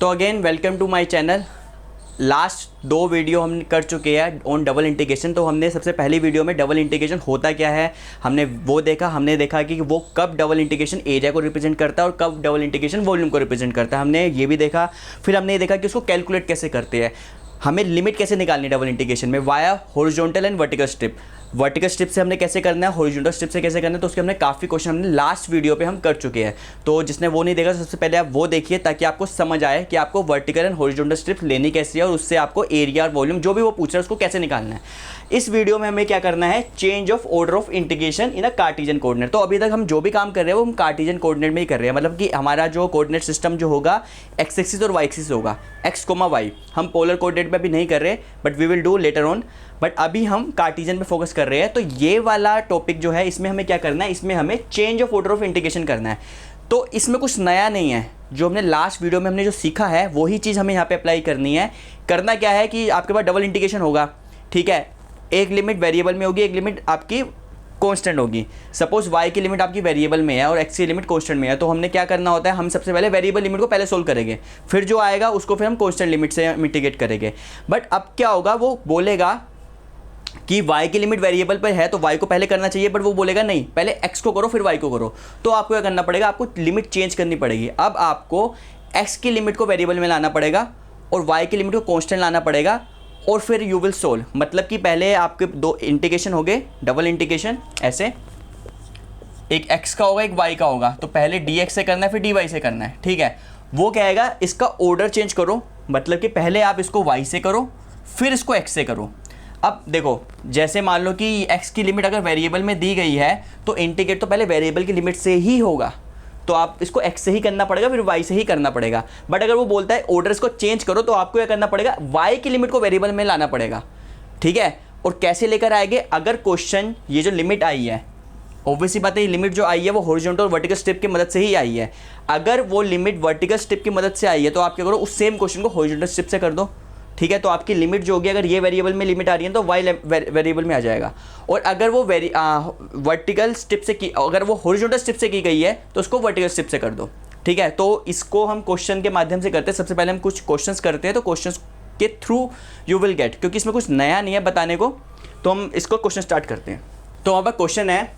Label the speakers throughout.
Speaker 1: तो again welcome to my channel. Last 2 video हम कर चुके हैं ऑन डबल इंटीग्रेशन। तो हमने सबसे पहली वीडियो में डबल इंटीग्रेशन होता क्या है हमने वो देखा। हमने देखा कि वो कब डबल इंटीग्रेशन एरिया को रिप्रेजेंट करता है और कब डबल इंटीग्रेशन वॉल्यूम को रिप्रेजेंट करता है, हमने ये भी देखा। फिर हमने ये देखा कि उसको कैलकुलेट कैसे करते हैं, हमें लिमिट कैसे निकालनी है डबल इंटीग्रेशन में via horizontal and vertical strip. Vertical strip से हमने कैसे करना है, हॉरिजॉन्टल स्ट्रिप से कैसे करना है, तो उसके हमने काफ़ी क्वेश्चन हमने लास्ट वीडियो पे हम कर चुके हैं। तो जिसने वो नहीं देखा सबसे पहले आप वो देखिए ताकि आपको समझ आए कि आपको वर्टिकल एंड हॉरिजॉन्टल स्ट्रिप लेनी कैसी है और उससे आपको एरिया और वॉल्यूम जो भी वो पूछ रहा है उसको कैसे निकालना है। इस वीडियो में हमें क्या करना है, change of order of integration in a Cartesian coordinate. तो अभी तक हम जो भी काम कर रहे हैं वो हम कार्टेशियन कोऑर्डिनेट में ही कर रहे हैं, मतलब कि हमारा जो कोऑर्डिनेट सिस्टम जो होगा एक्स एक्सिस और वाई एक्सिस होगा, एक्स कोमा वाई। हम पोलर कोऑर्डिनेट में भी नहीं कर रहे but we will do later on, but अभी हम कार्टेशियन पे फोकस कर रहे हैं। तो ये वाला टॉपिक जो है इसमें हमें क्या करना है, इसमें हमें change of order of integration करना है। तो इसमें कुछ नया नहीं है, जो हमने लास्ट वीडियो में हमने जो सीखा है वही चीज़ हमें यहाँ पे अप्लाई करनी है। करना क्या है कि आपके पास डबल इंटीग्रेशन होगा, ठीक है, एक लिमिट वेरिएबल में होगी, एक लिमिट आपकी कांस्टेंट होगी। सपोज y की लिमिट आपकी वेरिएबल में है और x की लिमिट कांस्टेंट में है, तो हमने क्या करना होता है, हम सबसे पहले वेरिएबल लिमिट को पहले सोल्व करेंगे, फिर जो आएगा उसको फिर हम कांस्टेंट लिमिट से मिटिगेट करेंगे। बट अब क्या होगा, वो बोलेगा कि y की लिमिट वेरिएबल पर है तो y को पहले करना चाहिए, बट वो बोलेगा नहीं पहले x को करो फिर y को करो। तो आपको क्या करना पड़ेगा, आपको लिमिट चेंज करनी पड़ेगी। अब आपको x की लिमिट को वेरिएबल में लाना पड़ेगा और y की लिमिट को कांस्टेंट लाना पड़ेगा और फिर यू विल सोल्व। मतलब कि पहले आपके 2 इंटीग्रेशन हो गए, डबल इंटीग्रेशन ऐसे, एक x का होगा एक y का होगा, तो पहले dx से करना है फिर dy से करना है, ठीक है। वो कहेगा इसका ऑर्डर चेंज करो, मतलब कि पहले आप इसको y से करो फिर इसको x से करो। अब देखो, जैसे मान लो कि x की लिमिट अगर वेरिएबल में दी गई है तो इंटीग्रेट तो पहले वेरिएबल की लिमिट से ही होगा, तो आप इसको x से ही करना पड़ेगा फिर y से ही करना पड़ेगा। बट अगर वो बोलता है ऑर्डर इसको चेंज करो तो आपको क्या करना पड़ेगा, y की लिमिट को वेरिएबल में लाना पड़ेगा, ठीक है। और कैसे लेकर आएंगे, अगर क्वेश्चन ये जो लिमिट आई है, ऑब्वियसली बात है ये लिमिट जो आई है वो हॉरिजॉन्टल और वर्टिकल स्ट्रिप की मदद से ही आई है। अगर वो लिमिट वर्टिकल स्ट्रिप की मदद से आई है तो आप क्या करो, उस सेम क्वेश्चन को हॉरिजॉन्टल स्ट्रिप से कर दो, ठीक है। तो आपकी लिमिट जो होगी, अगर ये वेरिएबल में लिमिट आ रही है तो y वेरिएबल में आ जाएगा। और अगर वो वर्टिकल स्ट्रिप से की, अगर वो हॉरिजॉन्टल स्ट्रिप से की गई है तो उसको वर्टिकल स्ट्रिप से कर दो, ठीक है। तो इसको हम क्वेश्चन के माध्यम से करते हैं। सबसे पहले हम कुछ क्वेश्चंस करते हैं, तो क्वेश्चंस के थ्रू यू विल गेट, क्योंकि इसमें कुछ नया नहीं है बताने को, तो हम इसको क्वेश्चन स्टार्ट करते हैं। तो हमारा क्वेश्चन है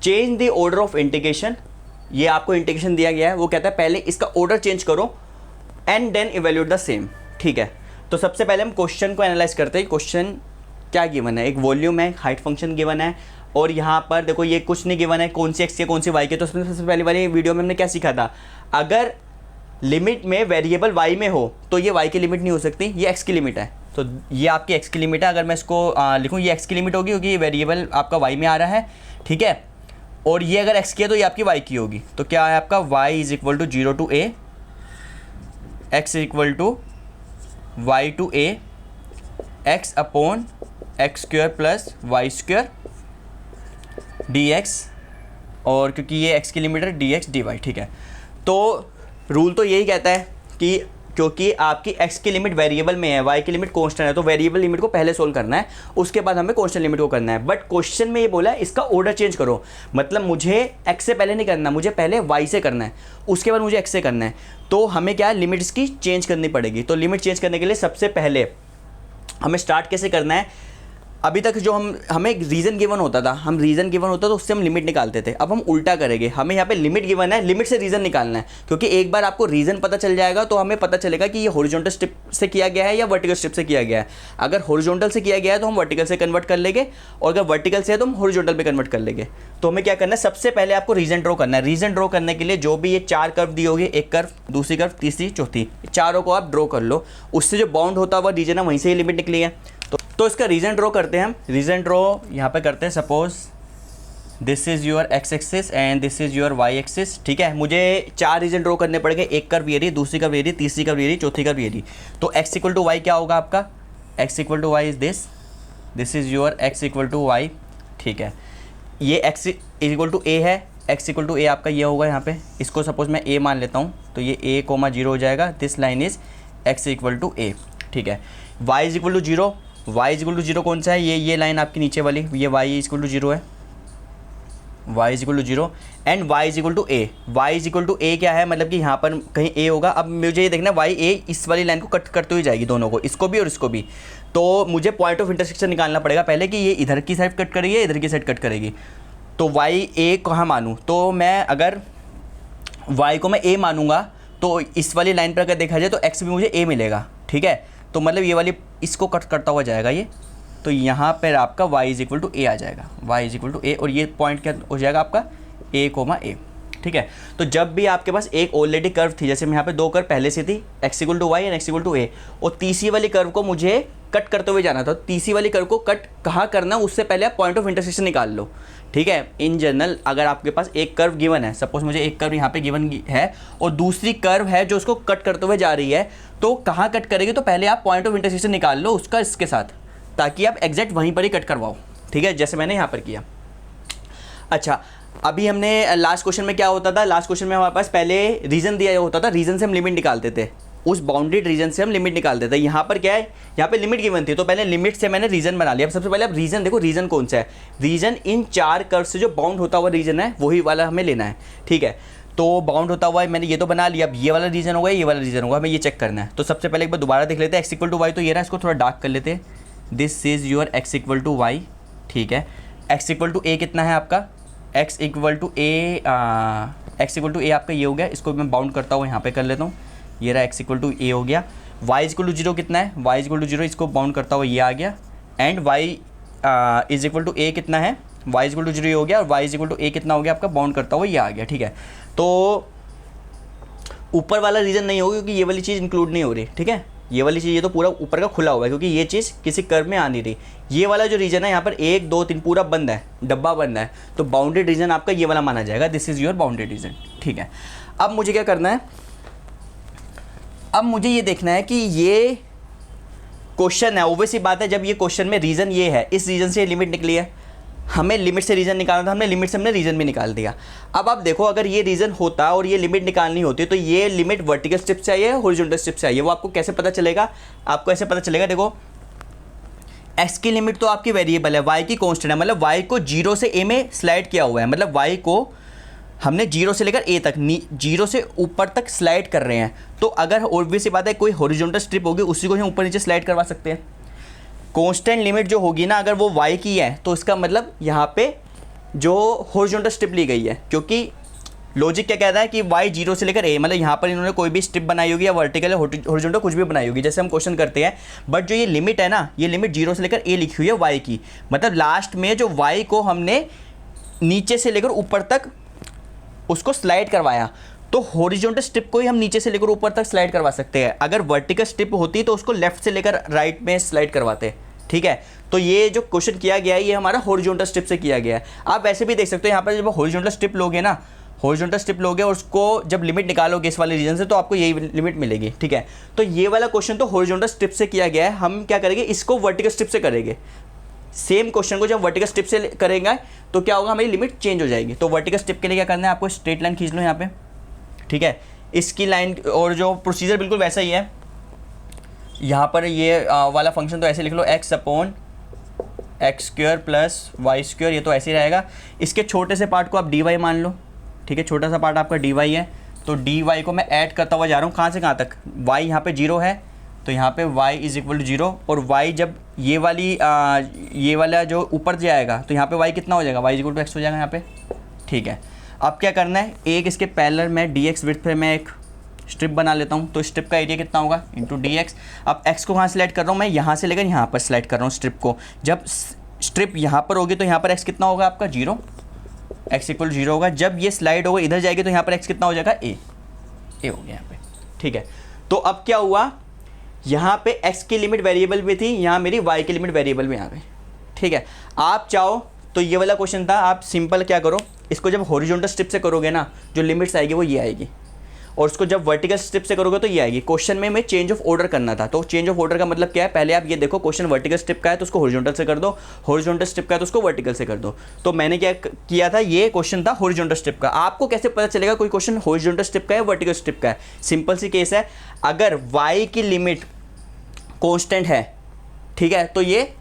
Speaker 1: change the order of integration. ये आपको इंटीग्रेशन दिया गया है, वो कहता है पहले इसका ऑर्डर चेंज करो and then evaluate the same, ठीक है। तो सबसे पहले हम क्वेश्चन को एनालाइज करते हैं। क्वेश्चन क्या गिवन है, एक वॉल्यूम है, हाइट फंक्शन गिवन है और यहाँ पर देखो ये कुछ नहीं गिवन है, कौन सी एक्स के कौन सी वाई के। तो सबसे पहले वाली वीडियो में हमने क्या सीखा था, अगर लिमिट में वेरिएबल वाई में हो तो ये वाई की लिमिट नहीं हो सकती, ये एक्स की लिमिट है। तो ये आपकी एक्स की लिमिट है, अगर मैं इसको लिखूँ ये एक्स की लिमिट होगी क्योंकि ये वेरिएबल आपका वाई में आ रहा है, ठीक है। और ये अगर एक्स की है तो ये आपकी वाई की होगी। तो क्या है आपका Y is equal to 0 to a, X is equal to y to a, x upon x square plus Y square dx, और क्योंकि ये x की लिमिट है dx dy, ठीक है। तो रूल तो यही कहता है कि क्योंकि आपकी x की लिमिट वेरिएबल में है, y की लिमिट कांस्टेंट है, तो वेरिएबल लिमिट को पहले सोल्व करना है, उसके बाद हमें कांस्टेंट लिमिट को करना है। बट क्वेश्चन में ये बोला है इसका ऑर्डर चेंज करो, मतलब मुझे x से पहले नहीं करना, मुझे पहले y से करना है, उसके बाद मुझे x से करना है। तो हमें क्या है, लिमिट्स की चेंज करनी पड़ेगी। तो लिमिट चेंज करने के लिए सबसे पहले हमें स्टार्ट कैसे करना है, अभी तक जो हमें रीज़न गिवन होता था, हम रीज़न गिवन होता तो उससे हम लिमिट निकालते थे। अब हम उल्टा करेंगे, हमें यहाँ पे लिमिट गिवन है, लिमिट से रीज़न निकालना है। क्योंकि एक बार आपको रीज़न पता चल जाएगा तो हमें पता चलेगा कि ये हॉरिजॉन्टल स्ट्रिप से किया गया है या वर्टिकल स्ट्रिप से किया गया है। अगर हॉरिजॉन्टल से किया गया है तो हम वर्टिकल से कन्वर्ट कर लेंगे, और अगर वर्टिकल से है तो हम हॉरिजॉन्टल पे कन्वर्ट कर लेंगे। तो हमें क्या करना है, सबसे पहले आपको रीज़न ड्रॉ करना है। रीज़न ड्रॉ करने के लिए जो भी ये 4 कर्व दी होगी, एक कर्व, दूसरी कर्व, तीसरी, चौथी, चारों को आप ड्रॉ कर लो। उससे जो बाउंड होता हुआ रीजन है वहीं से ही लिमिट निकली है। तो इसका रीजन ड्रॉ करते हैं हम। रीजन ड्रॉ यहाँ पे करते हैं, suppose this is your X axis and this is your Y axis, ठीक है। मुझे 4 रीजन ड्रॉ करने पड़ेंगे, एक कर्व ये रही, दूसरी कर्व ये रही, तीसरी कर्व ये रही, चौथी कर्व ये रही। तो एक्स इक्वल टू वाई क्या होगा आपका, X equal to Y is this is your X equal to Y, ठीक है। ये एक्स इक्वल टू ए है, एक्स इक्वल टू ए आपका ये होगा यहाँ पे, इसको सपोज मैं ए मान लेता हूँ, तो ये a, 0 हो जाएगा। This line is X equal to A, ठीक है। Y is equal to 0, Y is equal to 0 कौन सा है, ये लाइन आपकी नीचे वाली, ये वाई इज इक्वल टू 0 है, y is equal to 0 and y is equal to a। y is equal to a क्या है, मतलब कि यहाँ पर कहीं a होगा। अब मुझे ये देखना y a इस वाली लाइन को कट करते हुए जाएगी, दोनों को, इसको भी और इसको भी। तो मुझे पॉइंट ऑफ इंटरसेक्शन निकालना पड़ेगा पहले कि ये इधर की साइड कट करेगी, इधर की साइड कट करेगी। तो y a कहाँ मानूँ, तो मैं अगर y को मैं a मानूंगा तो इस वाली लाइन पर अगर देखा जाए तो x भी मुझे a मिलेगा, ठीक है। तो मतलब ये वाली इसको कट करता हुआ जाएगा ये, तो यहाँ पर आपका y is equal to a आ जाएगा, y is equal to a, और ये पॉइंट क्या हो जाएगा आपका a, a, ठीक है। तो जब भी आपके पास एक ऑलरेडी कर्व थी, जैसे यहाँ पे दो कर्व पहले से थी, x equal to Y and x equal to a, और तीसरी वाली कर्व को मुझे कट करते हुए जाना था। तीसरी वाली कर्व को कट कहाँ करना, उससे पहले आप पॉइंट ऑफ इंटरसेक्शन निकाल लो, ठीक है। इन जनरल अगर आपके पास एक कर्व गिवन है, सपोज मुझे एक कर्व यहाँ पे गिवन है और दूसरी कर्व है जो उसको कट करते हुए जा रही है, तो कहाँ कट करेगी, तो पहले आप पॉइंट ऑफ इंटरसेक्शन निकाल लो उसका इसके साथ, ताकि आप एग्जैक्ट वहीं पर ही कट करवाओ, ठीक है, जैसे मैंने यहाँ पर किया। अच्छा, अभी हमने लास्ट क्वेश्चन में क्या होता था, लास्ट क्वेश्चन में हमारे पास पहले रीजन दिया होता था, रीजन से हम लिमिट निकालते थे, उस बाउंडेड रीजन से हम लिमिट निकालते थे। यहाँ पर क्या है, यहाँ पे लिमिट गिवन थी, तो पहले लिमिट से मैंने रीजन बना लिया। अब सबसे पहले अब रीजन देखो, रीजन कौन सा है, रीजन इन चार कर्व से जो बाउंड होता हुआ रीजन है वही वाला हमें लेना है, ठीक है। तो बाउंड होता हुआ मैंने ये तो बना लिया, अब ये वाला रीजन होगा, ये वाला रीजन होगा, हमें ये चेक करना है। तो सबसे पहले एक बार दोबारा देख लेते हैं, एक्स इक्वल टू वाई, तो ये रहा, इसको थोड़ा डार्क कर लेते हैं, this is your X equal to Y, ठीक है। एक्स इक्वल टू ए कितना है आपका, X equal to A, X equal to A आपका ये हो गया, इसको मैं बाउंड करता हूँ यहाँ पे कर लेता हूँ, ये रहा एक्स इक्वल टू ए हो गया। वाई इज इक्वल टू 0 कितना है, वाई इज इक्वल टू 0, इसको बाउंड करता हुआ ये आ गया, and Y is equal to A कितना है, वाई इज इक्वल टू 0 हो गया, और Y is equal to A कितना हो गया आपका, बाउंड करता हुआ ये आ गया, ठीक है। तो ऊपर वाला रीजन नहीं होगा क्योंकि ये वाली चीज़ इंक्लूड नहीं हो रही, ठीक है, ये वाली चीज़, ये तो पूरा ऊपर का खुला हुआ है क्योंकि ये चीज़ किसी कर्व में आ नहीं रही। ये वाला जो रीजन है यहाँ पर 1 2 3 पूरा बंद है, डब्बा बंद है, तो बाउंडेड रीजन आपका ये वाला माना जाएगा, this is your bounded reason, ठीक है। अब मुझे क्या करना है, अब मुझे ये देखना है कि ये क्वेश्चन है, ऑब्वियस सी बात है, जब ये क्वेश्चन में रीजन ये है, इस रीजन से लिमिट निकली है, हमें लिमिट से रीजन निकालना था, हमने लिमिट से हमने रीजन भी निकाल दिया। अब आप देखो, अगर ये रीजन होता और ये लिमिट निकालनी होती तो ये लिमिट वर्टिकल स्टेप से आई है, हॉरिजॉन्टल स्टेप से आई है, वो आपको कैसे पता चलेगा, आपको ऐसे पता चलेगा, देखो x की लिमिट तो आपकी वेरिएबल है, y की कांस्टेंट है, मतलब y को 0 से a में स्लाइड किया हुआ है, मतलब y को हमने 0 से लेकर a तक, 0 से ऊपर तक स्लाइड कर रहे हैं। तो अगर ऑब्वियस सी बात है कोई हॉरिजॉन्टल स्ट्रिप होगी उसी को हम ऊपर नीचे स्लाइड करवा सकते हैं। कांस्टेंट लिमिट जो होगी ना, अगर वो y की है तो इसका मतलब यहाँ पे जो हॉरिजॉन्टल स्ट्रिप ली गई है, क्योंकि लॉजिक क्या कहता है कि y 0 से लेकर a, मतलब यहाँ पर इन्होंने कोई भी स्ट्रिप बनाई होगी या वर्टिकल या हॉरिजॉन्टल कुछ भी बनाई होगी, जैसे हम क्वेश्चन करते हैं। बट जो ये लिमिट है ना, ये लिमिट 0 से लेकर a लिखी हुई है y की, मतलब लास्ट में जो y को हमने नीचे से लेकर ऊपर तक उसको स्लाइड करवाया, तो हॉरिजॉन्टल स्ट्रिप को ही हम नीचे से लेकर ऊपर तक स्लाइड करवा सकते हैं। अगर वर्टिकल स्ट्रिप होती तो उसको लेफ्ट से लेकर राइट में स्लाइड करवाते, ठीक है। तो ये जो क्वेश्चन किया गया है ये हमारा हॉरिजॉन्टल स्ट्रिप से किया गया है। आप वैसे भी देख सकते हो, यहाँ पर जब हॉरिजॉन्टल स्ट्रिप लोगे ना, हॉरिजॉन्टल स्ट्रिप लोगे और उसको जब लिमिट निकालोगे इस वाले रीजन से, तो आपको यही लिमिट मिलेगी, ठीक है। तो ये वाला क्वेश्चन तो हॉरिजॉन्टल स्ट्रिप से किया गया है, हम क्या करेंगे, इसको वर्टिकल स्ट्रिप से करेंगे। सेम क्वेश्चन को जब वर्टिकल स्ट्रिप से करेंगे तो क्या होगा, हमारी लिमिट चेंज हो जाएगी। तो वर्टिकल स्ट्रिप के लिए क्या करना है, आपको स्ट्रेट लाइन खींच लो यहाँ पे, ठीक है, इसकी लाइन, और जो प्रोसीजर बिल्कुल वैसा ही है। यहाँ पर ये वाला फंक्शन तो ऐसे लिख लो, X upon x square plus Y square, ये तो ऐसे ही रहेगा। इसके छोटे से पार्ट को आप डी वाई मान लो, ठीक है, छोटा सा पार्ट आपका डी वाई है, तो डी वाई को मैं ऐड करता हुआ जा रहा हूँ, कहाँ से कहाँ तक, वाई यहाँ पे 0 है, तो यहाँ पे y इज इक्वल टू 0, और y जब ये वाला जो ऊपर जाएगा तो यहाँ पे y कितना हो जाएगा, y is equal to X हो जाएगा यहाँ पे, ठीक है। अब क्या करना है, एक इसके पैरेलल में dx विड्थ पे मैं एक स्ट्रिप बना लेता हूँ, तो स्ट्रिप का एरिया कितना होगा इंटू dx। अब x को कहाँ सेलेक्ट कर रहा हूँ मैं, यहाँ से लेकर यहाँ पर सेलेक्ट कर रहा हूँ स्ट्रिप को। जब स्ट्रिप यहाँ पर होगी तो यहाँ पर x कितना होगा आपका 0, x इक्वल 0 होगा। जब ये स्लाइड होगा इधर जाएगी तो यहाँ पर x कितना हो जाएगा, a हो गया यहाँ पे, ठीक है। तो अब क्या हुआ, यहाँ पे x की लिमिट वेरिएबल भी थी, यहाँ मेरी y की लिमिट वेरिएबल भी आ गई, ठीक है। आप चाहो तो ये वाला क्वेश्चन था, आप सिंपल क्या करो, इसको जब हॉरिजॉन्टल स्ट्रिप से करोगे ना, जो लिमिट्स आएगी वो ये आएगी, और उसको जब वर्टिकल स्ट्रिप से करोगे तो ये आएगी। क्वेश्चन में चेंज ऑफ ऑर्डर करना था, तो चेंज ऑफ ऑर्डर का मतलब क्या है, पहले आप ये देखो क्वेश्चन वर्टिकल स्ट्रिप का है तो उसको हॉरिजॉन्टल से कर दो, हॉरिजॉन्टल स्ट्रिप का है तो उसको वर्टिकल से कर दो। तो मैंने क्या किया था, ये क्वेश्चन था हॉरिजॉन्टल स्ट्रिप का। आपको कैसे पता चलेगा कोई क्वेश्चन हॉरिजॉन्टल स्ट्रिप का है वर्टिकल स्ट्रिप का है, सिंपल सी केस है, अगर y की लिमिट कांस्टेंट है, ठीक है, तो ये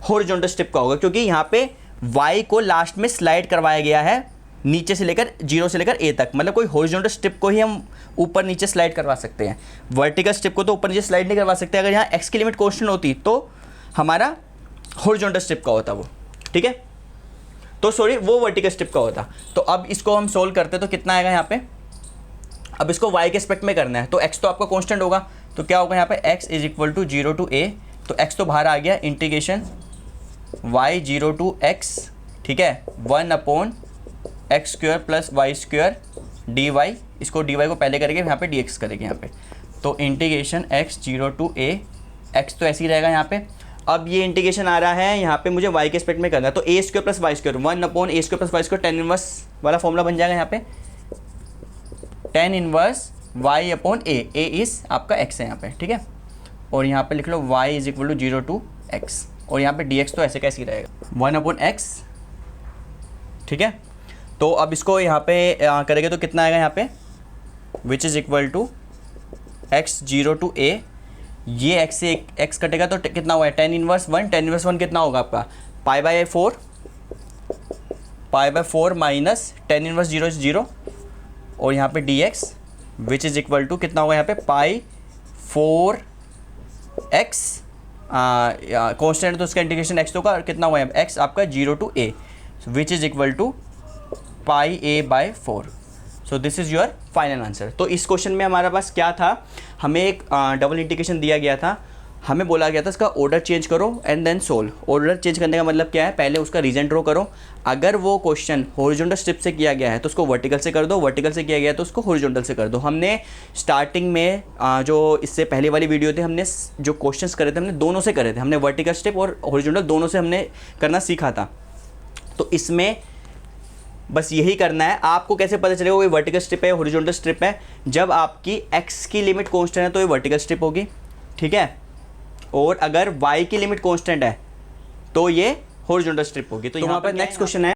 Speaker 1: हॉरिजॉन्टल स्ट्रिप का होगा, क्योंकि यहाँ पे y को लास्ट में स्लाइड करवाया गया है नीचे से लेकर 0 से लेकर a तक, मतलब कोई हॉरिजॉन्टल स्ट्रिप को ही हम ऊपर नीचे स्लाइड करवा सकते हैं, वर्टिकल स्ट्रिप को तो ऊपर नीचे स्लाइड नहीं करवा सकते। अगर यहाँ x की लिमिट कांस्टेंट होती तो हमारा हॉरिजॉन्टल स्ट्रिप का होता वो, ठीक है, तो सॉरी वो वर्टिकल स्ट्रिप का होता। तो अब इसको हम सोल्व करते तो कितना आएगा यहाँ पे, अब इसको y के एस्पेक्ट में करना है, तो x तो आपका कांस्टेंट होगा, तो क्या होगा यहाँ पे x is equal to 0 to a, तो x तो बाहर आ गया, इंटीग्रेशन y 0 टू x, ठीक है, 1 upon x square plus Y square d y, इसको डी वाई को पहले करेंगे यहाँ पे डी एक्स करेंगे यहाँ पे, तो integration x 0 to a, x तो ऐसे ही रहेगा यहाँ पे। अब ये इंटीग्रेशन आ रहा है यहाँ पे मुझे y के एस्पेक्ट में करना है, तो a square plus Y square 1 upon a square plus Y square tan inverse वाला फॉर्मूला बन जाएगा यहाँ पे, tan inverse y upon a, a is आपका x है यहाँ पे, ठीक है, और यहाँ पे लिख लो y is equal to 0 to x, और यहाँ पे dx तो ऐसे कैसे ही रहेगा 1 अपॉन x, ठीक है। तो अब इसको यहाँ पे करेंगे तो कितना आएगा यहाँ पे, which is equal to x 0 to a, ये x से x कटेगा तो कितना हुआ है tan इनवर्स 1, tan इनवर्स 1 कितना होगा आपका pi by 4 minus tan inverse 0 is 0, और यहाँ पे dx which is equal to कितना होगा यहाँ पे पाई 4x, कॉन्स्टेंट तो उसका इंटीग्रेशन x तो का कितना हुआ है x आपका 0 to a, which is equal to pi a by 4। So this is your final answer. तो इस क्वेश्चन में हमारे पास क्या था, हमें एक डबल इंटीग्रेशन दिया गया था, हमें बोला गया था इसका ऑर्डर चेंज करो and then solve. Order change करने का मतलब क्या है, पहले उसका रीजन ड्रॉ करो, अगर वो क्वेश्चन हॉरिजॉन्टल स्ट्रिप से किया गया है तो उसको वर्टिकल से कर दो, वर्टिकल से किया गया है तो उसको हॉरिजॉन्टल से कर दो। हमने स्टार्टिंग में जो इससे पहले वाली वीडियो थी, हमने जो क्वेश्चंस करे थे हमने दोनों से करे थे, हमने वर्टिकल स्ट्रिप और हॉरिजॉन्टल दोनों से हमने करना सीखा था। तो इसमें बस यही करना है। आपको कैसे पता चलेगा कोई वर्टिकल स्ट्रिप है हॉरिजॉन्टल स्ट्रिप है, जब आपकी x की लिमिट कांस्टेंट है तो ये वर्टिकल स्ट्रिप होगी, ठीक है, और अगर y की लिमिट कांस्टेंट है तो ये हॉरिजॉन्टल स्ट्रिप होगी। तो यहाँ पर नेक्स्ट क्वेश्चन है,